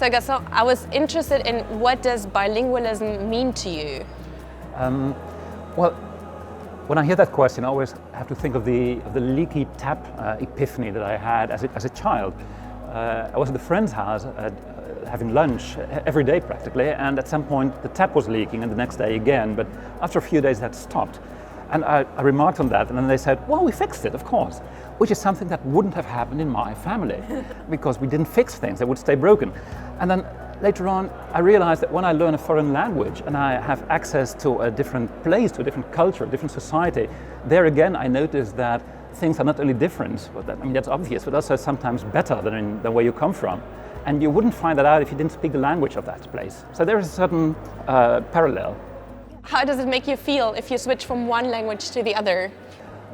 So Gaston, I was interested in what does bilingualism mean to you? Well, when I hear that question, I always have to think of the leaky tap epiphany that I had as a child. I was at a friend's house having lunch every day practically, and at some point the tap was leaking, and the next day again, but after a few days that stopped. And I remarked on that, and then they said, well, we fixed it, of course, which is something that wouldn't have happened in my family because we didn't fix things, they would stay broken. And then later on, I realized that when I learn a foreign language and I have access to a different place, to a different culture, a different society, there again I noticed that things are not only different, but that's obvious, but also sometimes better than in the way you come from. And you wouldn't find that out if you didn't speak the language of that place. So there is a certain parallel. How does it make you feel if you switch from one language to the other?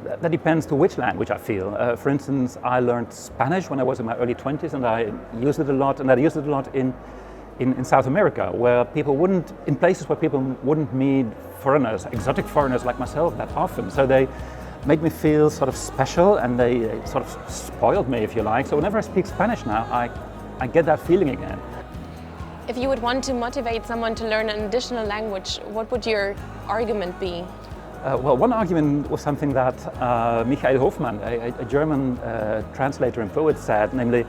That depends to which language I feel. For instance, I learned Spanish when I was in my early 20s, and I used it a lot, and I used it a lot in South America, where in places where people wouldn't meet foreigners, exotic foreigners like myself that often. So they made me feel sort of special, and they sort of spoiled me, if you like. So whenever I speak Spanish now, I get that feeling again. If you would want to motivate someone to learn an additional language, what would your argument be? Well, one argument was something that Michael Hofmann, a German translator and poet, said, namely,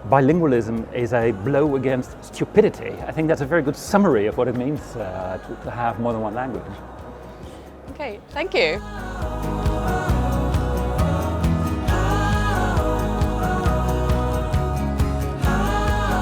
bilingualism is a blow against stupidity. I think that's a very good summary of what it means to have more than one language. Okay, thank you.